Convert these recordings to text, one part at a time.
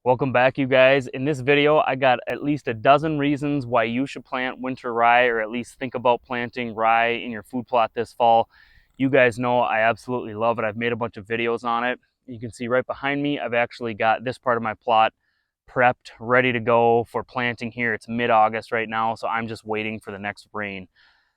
Welcome back, you guys. In this video, I got at least a dozen reasons why you should plant winter rye, or at least think about planting rye in your food plot this fall. You guys know I absolutely love it. I've made a bunch of videos on it. You can see right behind me, I've actually got this part of my plot prepped, ready to go for planting here. It's mid-August right now, so I'm just waiting for the next rain.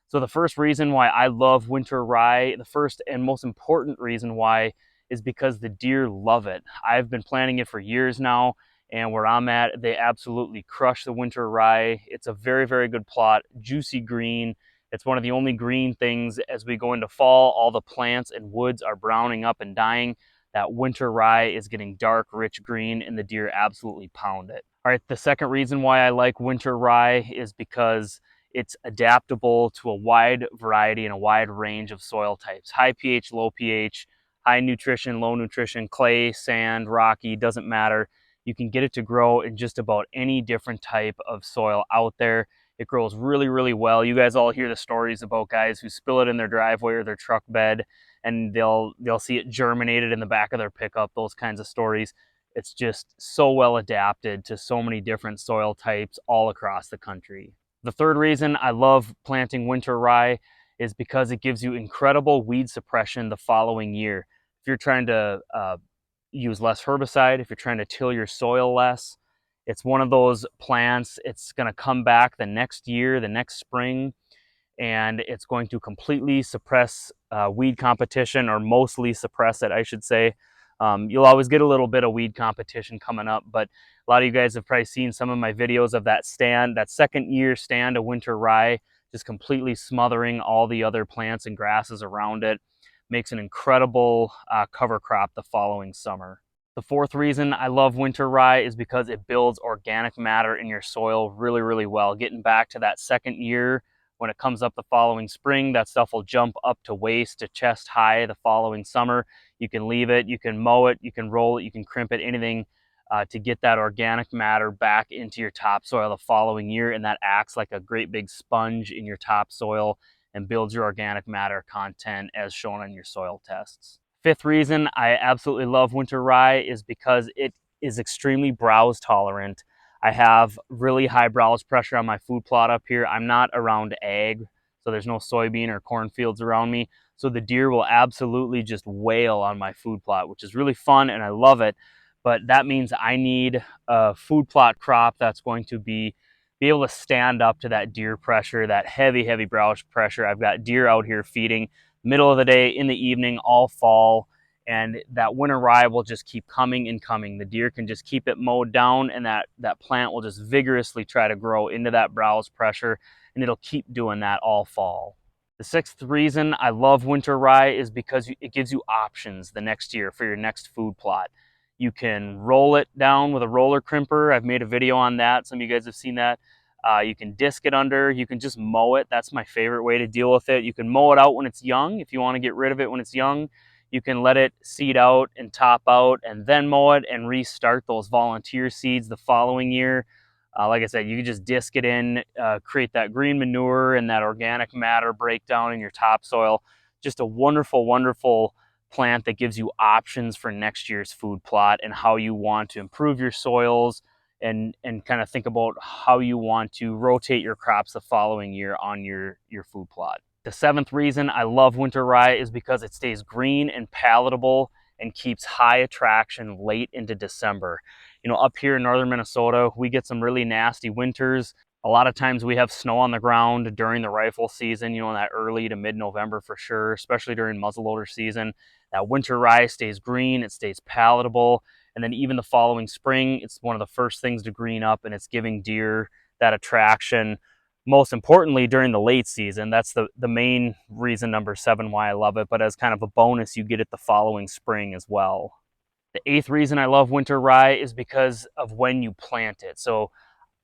So the first reason why I love winter rye, the first and most important reason why, is because the deer love it. I've been planting it for years now, and where I'm at, they absolutely crush the winter rye. It's a very, very good plot, juicy green. It's one of the only green things as we go into fall. All the plants and woods are browning up and dying. That winter rye is getting dark, rich green, and the deer absolutely pound it. All right, the second reason why I like winter rye is because it's adaptable to a wide variety and a wide range of soil types. High pH, low pH, high nutrition, low nutrition, clay, sand, rocky, doesn't matter. You can get it to grow in just about any different type of soil out there. It grows really, really well. You guys all hear the stories about guys who spill it in their driveway or their truck bed, and they'll see it germinated in the back of their pickup, those kinds of stories. It's just so well adapted to so many different soil types all across the country. The third reason I love planting winter rye is because it gives you incredible weed suppression the following year. If you're trying to use less herbicide, if you're trying to till your soil less, it's one of those plants. It's going to come back the next year, the next spring, and it's going to completely suppress weed competition, or mostly suppress it, I should say. You'll always get a little bit of weed competition coming up, but a lot of you guys have probably seen some of my videos of that stand, that second year stand of winter rye, just completely smothering all the other plants and grasses around it. Makes an incredible cover crop the following summer. The fourth reason I love winter rye is because it builds organic matter in your soil really, really well. Getting back to that second year, when it comes up the following spring, that stuff will jump up to waist to chest high the following summer. You can leave it, you can mow it, you can roll it, you can crimp it, anything to get that organic matter back into your topsoil the following year. And that acts like a great big sponge in your topsoil and builds your organic matter content as shown on your soil tests. Fifth reason I absolutely love winter rye is because it is extremely browse tolerant. I have really high browse pressure on my food plot up here. I'm not around ag, so there's no soybean or cornfields around me. So the deer will absolutely just wail on my food plot, which is really fun and I love it. But that means I need a food plot crop that's going to be able to stand up to that deer pressure, that heavy, heavy browse pressure. I've got deer out here feeding middle of the day, in the evening, all fall. And that winter rye will just keep coming and coming. The deer can just keep it mowed down, and that plant will just vigorously try to grow into that browse pressure, and it'll keep doing that all fall. The sixth reason I love winter rye is because it gives you options the next year for your next food plot. You can roll it down with a roller crimper. I've made a video on that. Some of you guys have seen that. You can disc it under. You can just mow it. That's my favorite way to deal with it. You can mow it out when it's young if you want to get rid of it when it's young. You can let it seed out and top out and then mow it and restart those volunteer seeds the following year. Like I said, you can just disc it in, create that green manure and that organic matter breakdown in your topsoil. Just a wonderful, wonderful plant that gives you options for next year's food plot and how you want to improve your soils and kind of think about how you want to rotate your crops the following year on your food plot. The seventh reason I love winter rye is because it stays green and palatable and keeps high attraction late into December. You know, up here in northern Minnesota, we get some really nasty winters. A lot of times we have snow on the ground during the rifle season, you know, in that early to mid-November for sure, especially during muzzleloader season. That winter rye stays green, it stays palatable, and then even the following spring, it's one of the first things to green up, and it's giving deer that attraction. Most importantly, during the late season. That's the main reason, number 7, why I love it. But as kind of a bonus, you get it the following spring as well. The 8th reason I love winter rye is because of when you plant it. So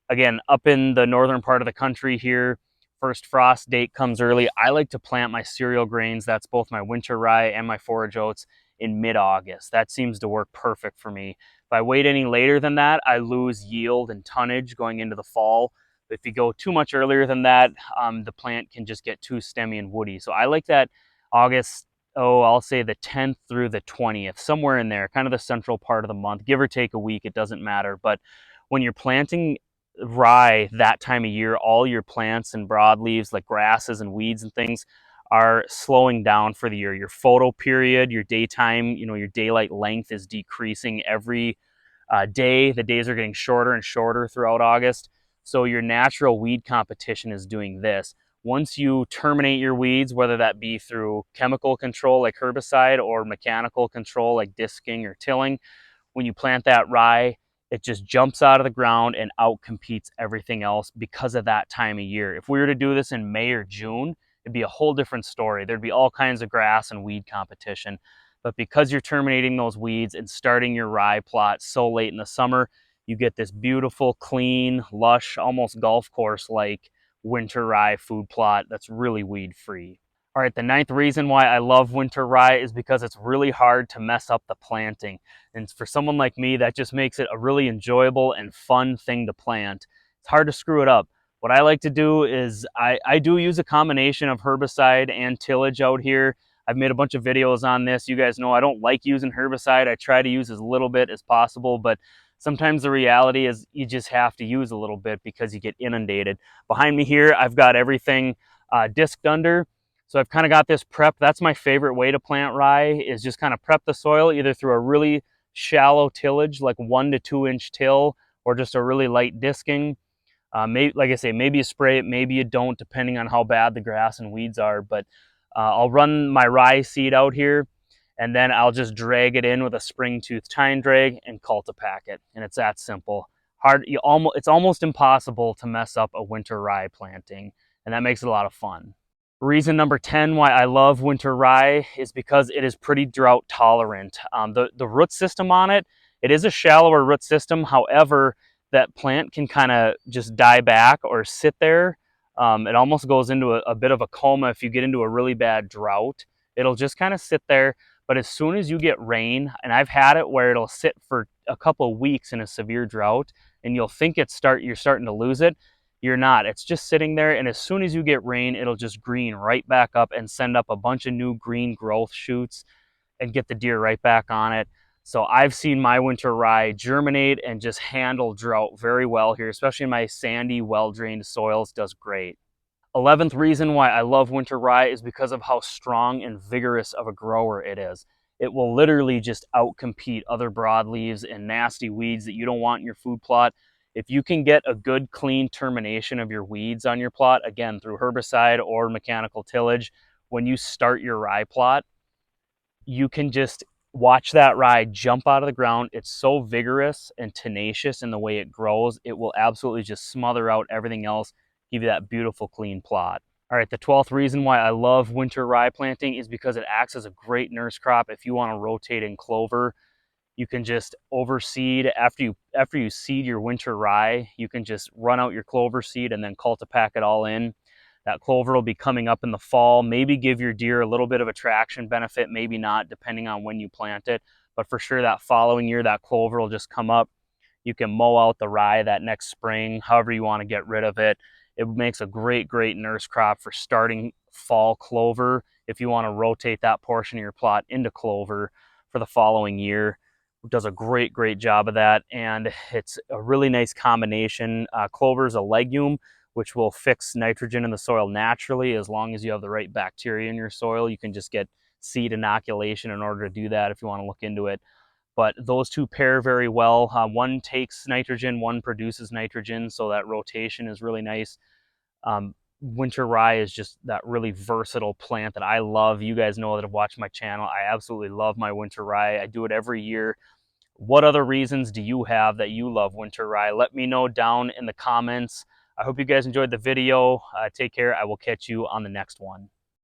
again, up in the northern part of the country here, first frost date comes early. I like to plant my cereal grains, that's both my winter rye and my forage oats, in mid-August. That seems to work perfect for me. If I wait any later than that, I lose yield and tonnage going into the fall. If you go too much earlier than that, the plant can just get too stemmy and woody. So I like that August I'll say the 10th through the 20th, somewhere in there, kind of the central part of the month, give or take a week, it doesn't matter. But when you're planting rye that time of year, all your plants and broadleaves like grasses and weeds and things are slowing down for the year. Your photo period, your daytime, your daylight length is decreasing every day. The days are getting shorter and shorter throughout August. So your natural weed competition is doing this. Once you terminate your weeds, whether that be through chemical control like herbicide or mechanical control like disking or tilling, when you plant that rye, it just jumps out of the ground and outcompetes everything else because of that time of year. If we were to do this in May or June, it'd be a whole different story. There'd be all kinds of grass and weed competition. But because you're terminating those weeds and starting your rye plot so late in the summer, you get this beautiful, clean, lush, almost golf course-like winter rye food plot that's really weed-free. All right, the 9th reason why I love winter rye is because it's really hard to mess up the planting. And for someone like me, that just makes it a really enjoyable and fun thing to plant. It's hard to screw it up. What I like to do is I do use a combination of herbicide and tillage out here. I've made a bunch of videos on this. You guys know I don't like using herbicide. I try to use as little bit as possible, but sometimes the reality is you just have to use a little bit because you get inundated. Behind me here, I've got everything disked under. So I've kind of got this prepped. That's my favorite way to plant rye, is just kind of prep the soil either through a really shallow tillage, like 1 to 2 inch till, or just a really light disking. Maybe, like I say, maybe you spray it, maybe you don't, depending on how bad the grass and weeds are. But I'll run my rye seed out here, and then I'll just drag it in with a spring tooth tine drag and cultipack it. And it's that simple. It's almost impossible to mess up a winter rye planting, and that makes it a lot of fun. Reason number 10 why I love winter rye is because it is pretty drought tolerant. The root system on it, it is a shallower root system. However, that plant can kind of just die back or sit there. It almost goes into a bit of a coma if you get into a really bad drought. It'll just kind of sit there. But as soon as you get rain, and I've had it where it'll sit for a couple of weeks in a severe drought, and you'll think you're starting to lose it. You're not. It's just sitting there, and as soon as you get rain, it'll just green right back up and send up a bunch of new green growth shoots and get the deer right back on it. So I've seen my winter rye germinate and just handle drought very well here, especially in my sandy, well-drained soils. Does great. 11th reason why I love winter rye is because of how strong and vigorous of a grower it is. It will literally just outcompete other broadleaves and nasty weeds that you don't want in your food plot. If you can get a good clean termination of your weeds on your plot, again, through herbicide or mechanical tillage, when you start your rye plot, you can just watch that rye jump out of the ground. It's so vigorous and tenacious in the way it grows. It will absolutely just smother out everything else, give you that beautiful clean plot. All right, the 12th reason why I love winter rye planting is because it acts as a great nurse crop. If you want to rotate in clover, you can just overseed. After you seed your winter rye, you can just run out your clover seed and then cultipack it all in. That clover will be coming up in the fall, maybe give your deer a little bit of a traction benefit, maybe not, depending on when you plant it. But for sure, that following year, that clover will just come up. You can mow out the rye that next spring, however you want to get rid of it. It makes a great, great nurse crop for starting fall clover if you want to rotate that portion of your plot into clover for the following year. It does a great, great job of that, and it's a really nice combination. Clover is a legume, which will fix nitrogen in the soil naturally as long as you have the right bacteria in your soil. You can just get seed inoculation in order to do that if you want to look into it. But those two pair very well. One takes nitrogen, one produces nitrogen, so that rotation is really nice. Winter rye is just that really versatile plant that I love. You guys know that have watched my channel. I absolutely love my winter rye. I do it every year. What other reasons do you have that you love winter rye? Let me know down in the comments. I hope you guys enjoyed the video. Take care. I will catch you on the next one.